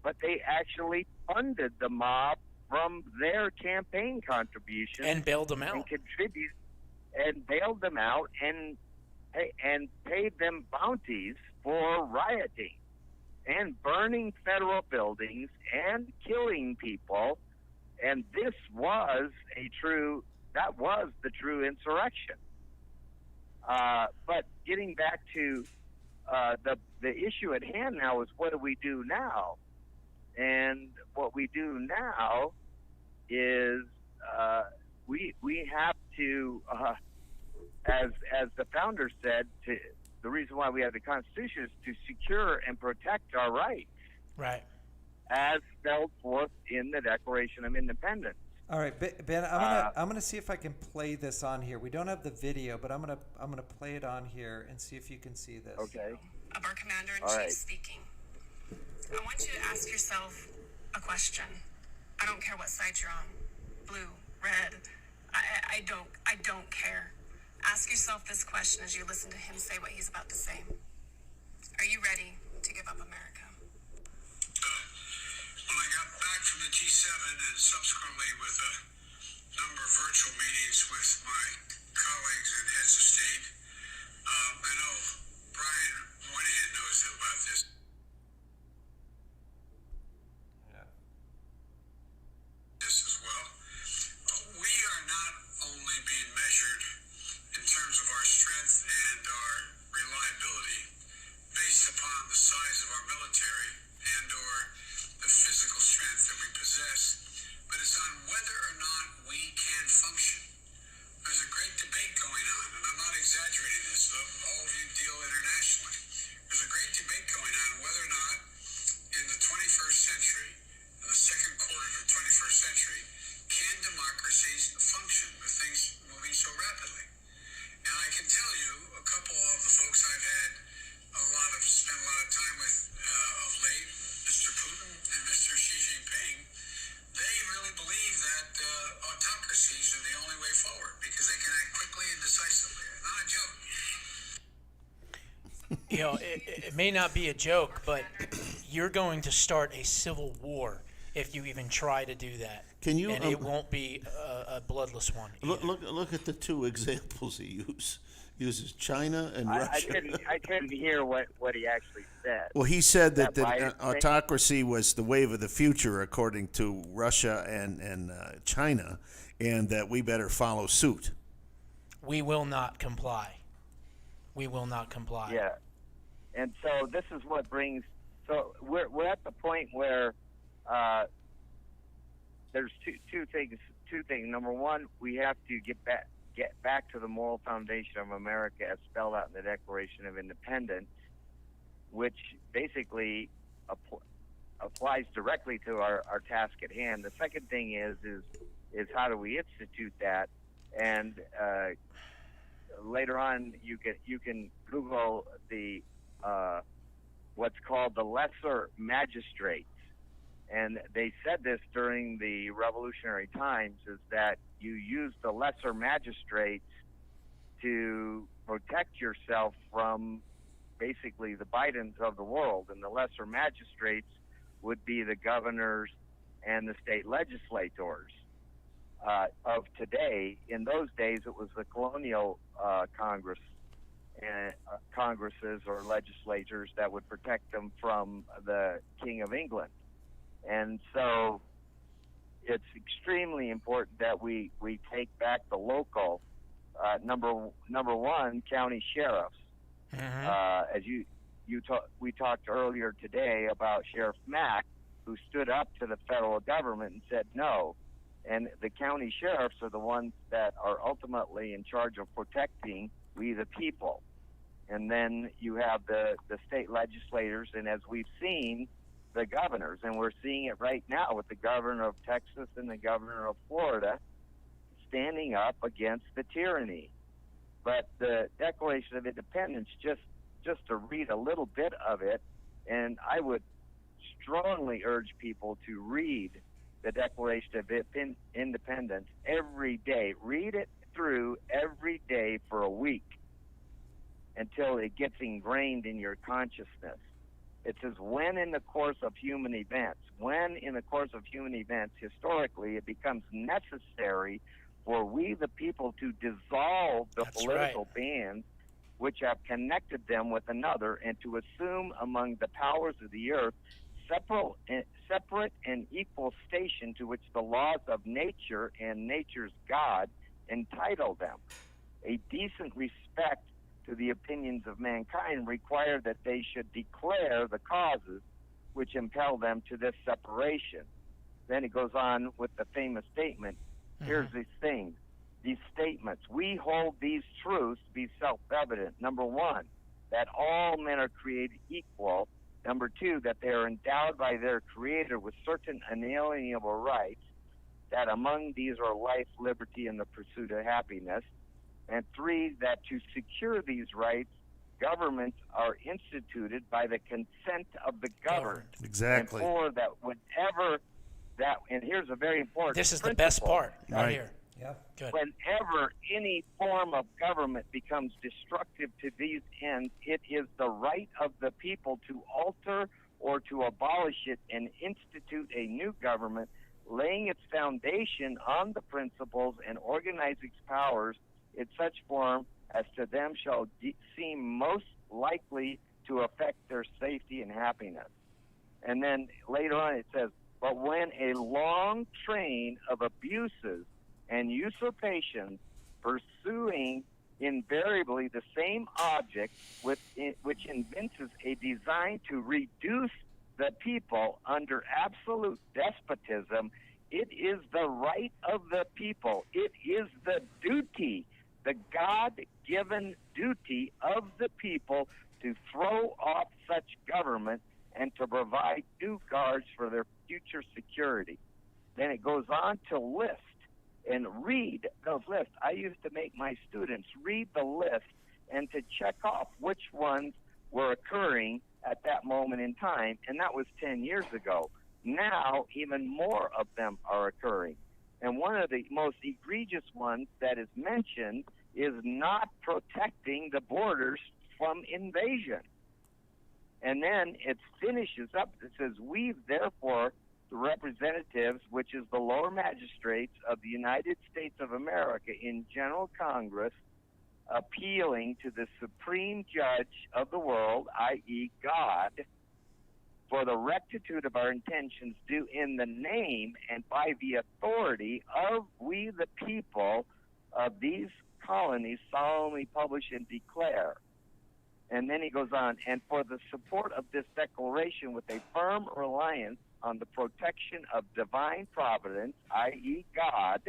but they actually funded the mob from their campaign contributions And bailed them out. and contribute and bailed them out and paid them bounties for rioting and burning federal buildings and killing people. And this was the true insurrection. But getting back to the issue at hand now is, what do we do now? And what we do now is we have to, as the founders said, the reason why we have the Constitution is to secure and protect our rights, Right. as spelled forth in the Declaration of Independence. all right, Ben. I'm gonna see if I can play this on here. We don't have the video, but I'm gonna play it on here and see if you can see this. Okay. Of our commander-in-chief All right. speaking. I want you to ask yourself a question. I don't care what side you're on, blue, red. I don't care. Ask yourself this question as you listen to him say what he's about to say. Are you ready to give up America? When I got back from the G7 and subsequently with a number of virtual meetings with my colleagues and heads of state, I know Brian Moynihan knows about this. This as well. We are not only being measured in terms of our strength and our reliability based upon the size of our military and or the physical strength that we possess, but it's on whether or not we can function. There's a great debate going on, and I'm not exaggerating this, so all of you deal internationally. There's a great debate going on whether or not in the 21st century, in the second quarter of the 21st century, can democracies function with things moving so rapidly. And I can tell you, a couple of the folks I've had spent a lot of time with of late, Mr. Putin and Mr. Xi Jinping, they really believe that autocracies are the only way forward because they can act quickly and decisively. Not a joke. It may not be a joke, but you're going to start a civil war if you even try to do that. Can you, And it won't be a bloodless one. Look at the two examples he uses China and Russia. I couldn't hear what he actually said. Well, he said that That Biden autocracy was the wave of the future, according to Russia and China, and that we better follow suit. We will not comply. We will not comply. Yeah, and so this is what brings. So we're at the point where there's two things. Number one, we have to get back to the moral foundation of America as spelled out in the Declaration of Independence, which basically applies directly to our task at hand. The second thing is how do we institute that? And later on, you can Google the what's called the lesser magistrates, and they said this during the revolutionary times, is that you use the lesser magistrates to protect yourself from basically the Bidens of the world, and the lesser magistrates would be the governors and the state legislators of today. In those days, it was the colonial congresses or legislatures that would protect them from the King of England. And so it's extremely important that we take back the local number one, county sheriffs. As we talked earlier today about Sheriff Mack, who stood up to the federal government and said no. And the county sheriffs are the ones that are ultimately in charge of protecting we the people. And then you have the state legislators, and as we've seen, the governors, and we're seeing it right now with the governor of Texas and the governor of Florida standing up against the tyranny. But the Declaration of Independence, just to read a little bit of it, and I would strongly urge people to read the Declaration of Independence every day. Read it through every day for a week until it gets ingrained in your consciousness. It says, when in the course of human events, historically, it becomes necessary for we the people to dissolve the political bands which have connected them with another, and to assume among the powers of the earth separate and equal station to which the laws of nature and nature's God entitle them. A decent respect to the opinions of mankind require that they should declare the causes which impel them to this separation. Then it goes on with the famous statement. Here's these things, these statements. We hold these truths to be self-evident. Number one, that all men are created equal. Number two, that they are endowed by their Creator with certain inalienable rights, that among these are life, liberty, and the pursuit of happiness. And three, that to secure these rights, governments are instituted by the consent of the governed. Exactly. And four, and here's a very important This is principle. the best part right here. Yeah. Good. Whenever any form of government becomes destructive to these ends, it is the right of the people to alter or to abolish it and institute a new government, laying its foundation on the principles and organize its powers in such form as to them shall seem most likely to affect their safety and happiness. And then later on it says, but when a long train of abuses and usurpations pursuing invariably the same object which evinces a design to reduce the people under absolute despotism, it is the right of the people. It is the duty, the God-given duty of the people to throw off such government and to provide due guards for their future security. Then it goes on to list and read those lists. I used to make my students read the list and to check off which ones were occurring at that moment in time, and that was 10 years ago. Now, even more of them are occurring. And one of the most egregious ones that is mentioned is not protecting the borders from invasion. And then it finishes up, it says, we therefore the representatives, which is the lower magistrates of the United States of America in General Congress, appealing to the Supreme Judge of the world, i.e. God, for the rectitude of our intentions due in the name and by the authority of we the people of these colonies solemnly publish and declare. And then he goes on, and for the support of this declaration with a firm reliance on the protection of divine providence, i.e. God,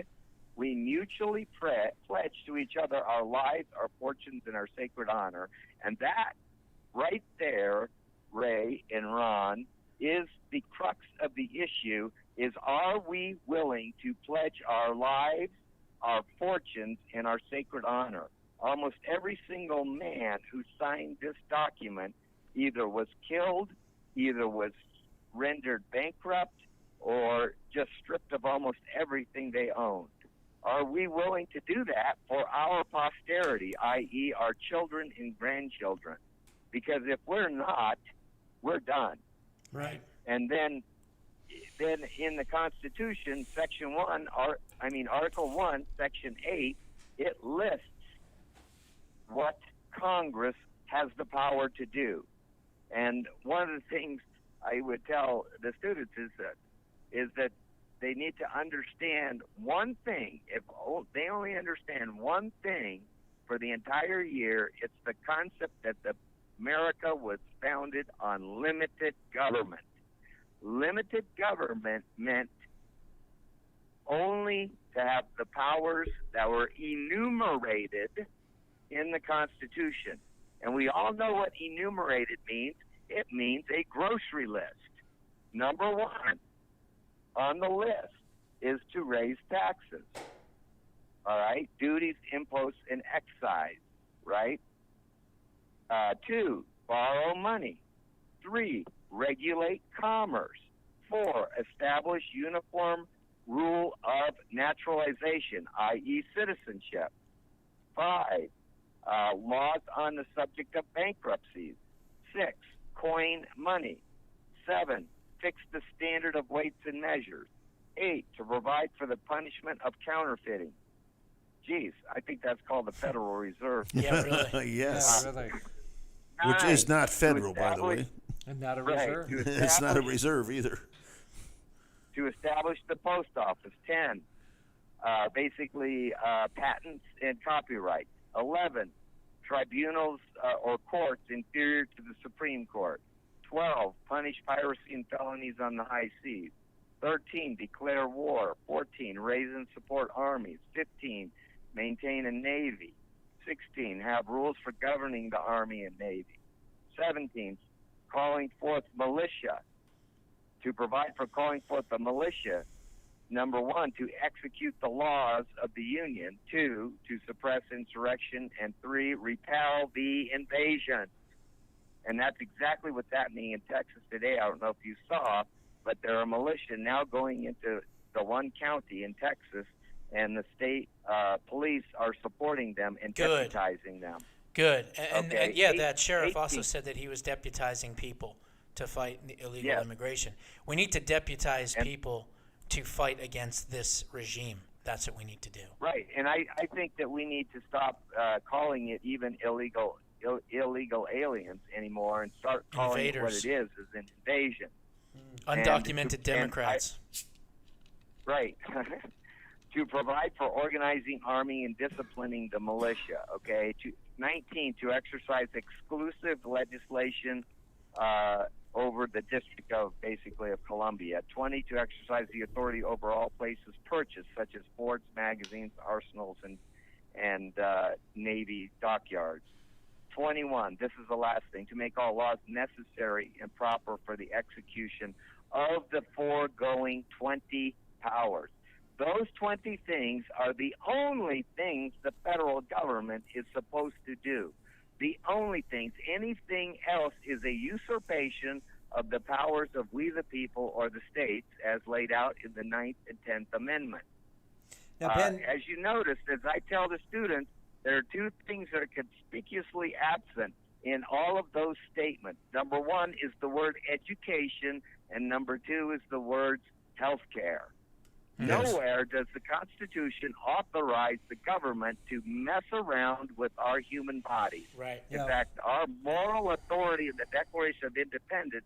we mutually pledge to each other our lives, our fortunes, and our sacred honor. And that right there, Ray and Ron, is the crux of the issue, is are we willing to pledge our lives, our fortunes, and our sacred honor? Almost every single man who signed this document either was killed, either was rendered bankrupt, or just stripped of almost everything they owned. Are we willing to do that for our posterity, i.e. our children and grandchildren? Because if we're not, we're done. Right. And then in the Constitution, Article 1, Section 8, it lists what Congress has the power to do. And one of the things I would tell the students is that they need to understand one thing. If they only understand one thing for the entire year, it's the concept that America was founded on limited government. Limited government meant only to have the powers that were enumerated in the Constitution. And we all know what enumerated means. It means a grocery list. Number one on the list is to raise taxes. All right? Duties, imposts, and excise. Right? 2, borrow money. 3, regulate commerce. 4, establish uniform rule of naturalization, i.e. citizenship. 5, laws on the subject of bankruptcies. 6, coin money. 7, fix the standard of weights and measures. 8, to provide for the punishment of counterfeiting. Geez, I think that's called the Federal Reserve. Yeah, really. Yes. Yeah, really. Which 9, is not to federal, by the way. establish- And not a Right, reserve. to It's not a establish- reserve either. to establish the post office. 10, patents and copyright. 11, tribunals or courts inferior to the Supreme Court. 12, punish piracy and felonies on the high seas. 13, declare war. 14, raise and support armies. 15, maintain a navy. 16, have rules for governing the army and navy. 17, calling forth militia. To provide for calling forth the militia, number 1, to execute the laws of the Union. 2, to suppress insurrection. And 3, repel the invasion. And that's exactly what's happening in Texas today. I don't know if you saw, but there are militia now going into the one county in Texas, and the state police are supporting them and Good. deputizing them. Good. And Okay, yeah, that sheriff also 18 said that he was deputizing people to fight the illegal Yes. immigration. We need to deputize And- people to fight against this regime. That's what we need to do. Right, and I think that we need to stop calling it even illegal aliens anymore and start calling it what Invaders. it is an invasion. Undocumented And Democrats. Right. To provide for organizing army and disciplining the militia, okay? 19, to exercise exclusive legislation over the District of Columbia. 20, to exercise the authority over all places purchased, such as forts, magazines, arsenals, and Navy dockyards. 21, this is the last thing, to make all laws necessary and proper for the execution of the foregoing 20 powers. Those 20 things are the only things the federal government is supposed to do. The only things. Anything else is a usurpation of the powers of we the people or the states as laid out in the 9th and 10th Amendment. Now, Ben, As you noticed, as I tell the students, there are 2 things that are conspicuously absent in all of those statements. Number 1 is the word education, and number 2 is the words health care. Nowhere does the Constitution authorize the government to mess around with our human bodies. Right. In fact, our moral authority in the Declaration of Independence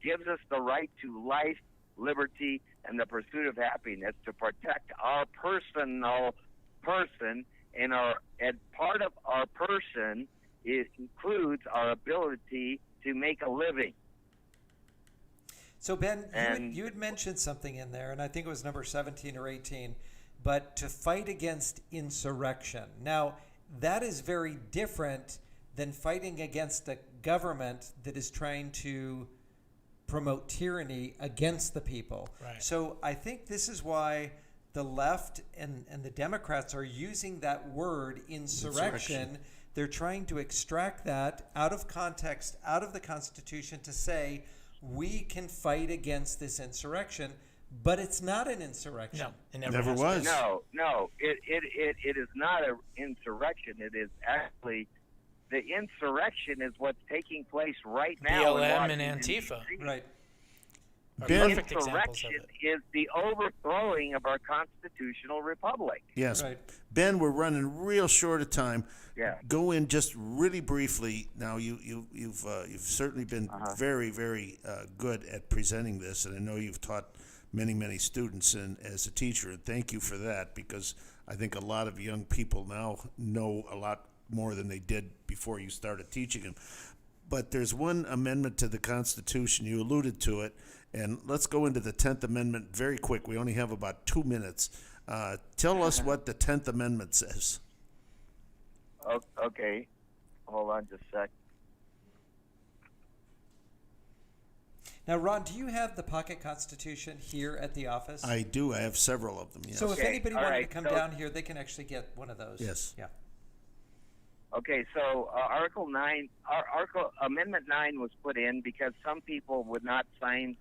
gives us the right to life, liberty, and the pursuit of happiness, to protect our personal person, and part of our person includes our ability to make a living. So Ben, you had mentioned something in there, and I think it was number 17 or 18, but to fight against insurrection. Now, that is very different than fighting against a government that is trying to promote tyranny against the people. Right. So I think this is why the left and the Democrats are using that word insurrection. They're trying to extract that out of context, out of the Constitution, to say we can fight against this insurrection, but it's not an insurrection. No, it Never was. No, it is not an insurrection. It is actually, the insurrection is what's taking place right now. BLM in and Washington, Antifa. D.C. Right. Are Ben- perfect examples of Insurrection it. is the overthrowing of our constitutional republic. Yes. Right. Ben, we're running real short of time. Yeah. Go in just really briefly. Now, you've certainly been very, very good at presenting this, and I know you've taught many students and as a teacher, and thank you for that, because I think a lot of young people now know a lot more than they did before you started teaching them. But there's one amendment to the Constitution, you alluded to it, and let's go into the 10th Amendment very quick. We only have about 2 minutes. Tell us what the 10th Amendment says. Okay. Hold on just a sec. Now, Ron, do you have the pocket Constitution here at the office? I do. I have several of them, yes. So if Okay, anybody all wanted right, to come so- down here, they can actually get one of those. Yes. Yeah. Okay, so Article Amendment 9 was put in because some people would not sign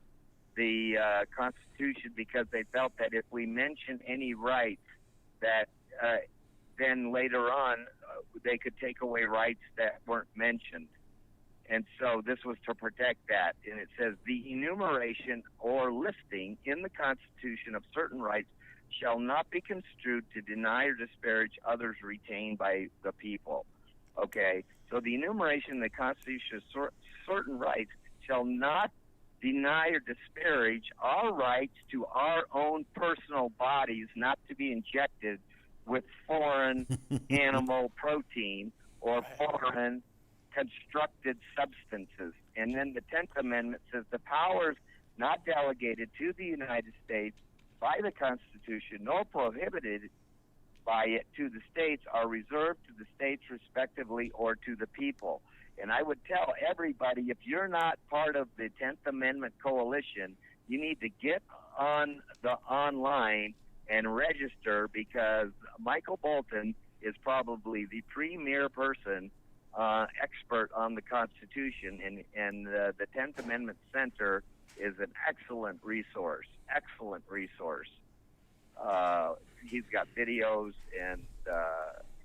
the Constitution because they felt that if we mentioned any rights, that then later on they could take away rights that weren't mentioned. And so this was to protect that. And it says, the enumeration or listing in the Constitution of certain rights shall not be construed to deny or disparage others retained by the people. Okay, so the enumeration in the Constitution of certain rights shall not deny or disparage our rights to our own personal bodies, not to be injected with foreign animal protein or foreign constructed substances. And then the 10th Amendment says the powers not delegated to the United States by the Constitution nor prohibited by it to the states are reserved to the states respectively or to the people. And I would tell everybody, if you're not part of the 10th Amendment coalition, you need to get on the online and register, because Michael Bolton is probably the premier person, expert on the Constitution, and the 10th Amendment Center is an excellent resource. He's got videos, and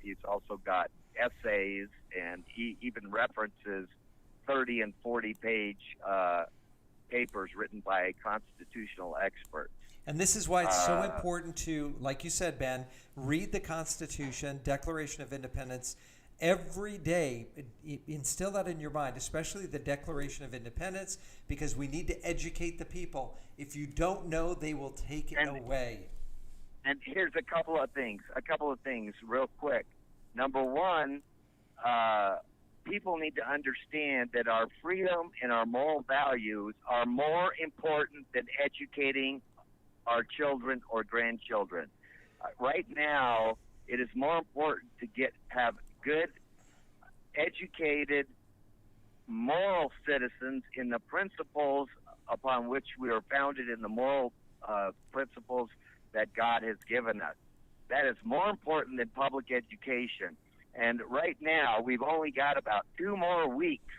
he's also got essays, and he even references 30 and 40-page papers written by constitutional experts. And this is why it's so important to, like you said, Ben, read the Constitution, Declaration of Independence every day. Instill that in your mind, especially the Declaration of Independence, because we need to educate the people. If you don't know, they will take it away. And here's a couple of things real quick. Number one, people need to understand that our freedom and our moral values are more important than educating our children or grandchildren. Right now, it is more important to have good, educated, moral citizens in the principles upon which we are founded, in the moral principles that God has given us. That is more important than public education. And right now, we've only got about 2 more weeks.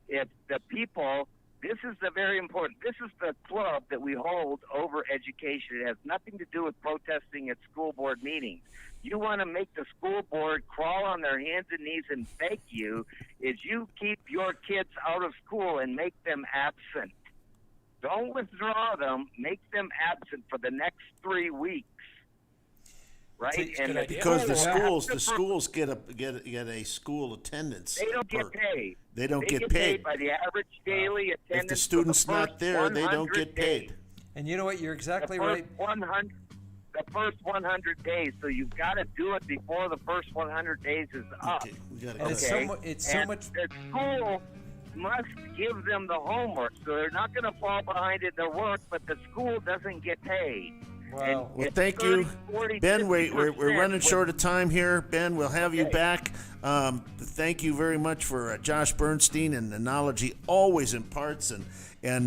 If the people, this is the very important, this is the club that we hold over education. It has nothing to do with protesting at school board meetings. You want to make the school board crawl on their hands and knees and beg you, is you keep your kids out of school and make them absent. Don't withdraw them. Make them absent for the next 3 weeks. Right? It's a good idea. Because the school schools get a school attendance. They don't get perk. paid. They don't They get paid. by the average daily attendance. If the student's for the not first there, they don't 100 get paid. days. And you know what? You're exactly the first right. 100, the first 100 days. So you've got to do it before the first 100 days is up. Okay, we gotta And go. it's so mu- it's so And much- The school must give them the homework, so they're not going to fall behind in their work, but the school doesn't get paid. Well, Well, It's thank 30, you, 40, Ben. We're 50% running with- short of time here. Ben, we'll have you Okay. back. Thank you very much for Josh Bernstein and the knowledge he always imparts. And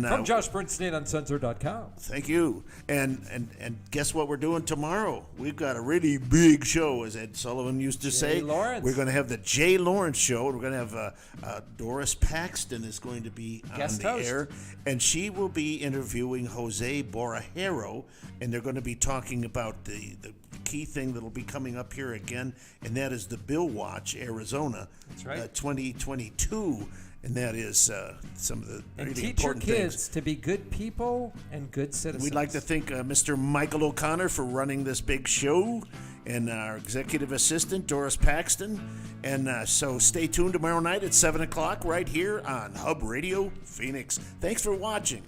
From Josh Bernstein on Sensor.com. thank you. And guess what we're doing tomorrow? We've got a really big show, as Ed Sullivan used to say. Lawrence. We're going to have the Jay Lawrence show, and we're going to have Doris Paxton is going to be Guest on the host. air, and she will be interviewing Jose Borajero, and they're going to be talking about the key thing that'll be coming up here again, and that is the Bill Watch, Arizona, That's right. 2022. And that is some of the And really teach your important kids things. to be good people and good citizens. We'd like to thank Mr. Michael O'Connor for running this big show, and our executive assistant, Doris Paxton. And so stay tuned tomorrow night at 7 o'clock right here on Hub Radio Phoenix. Thanks for watching.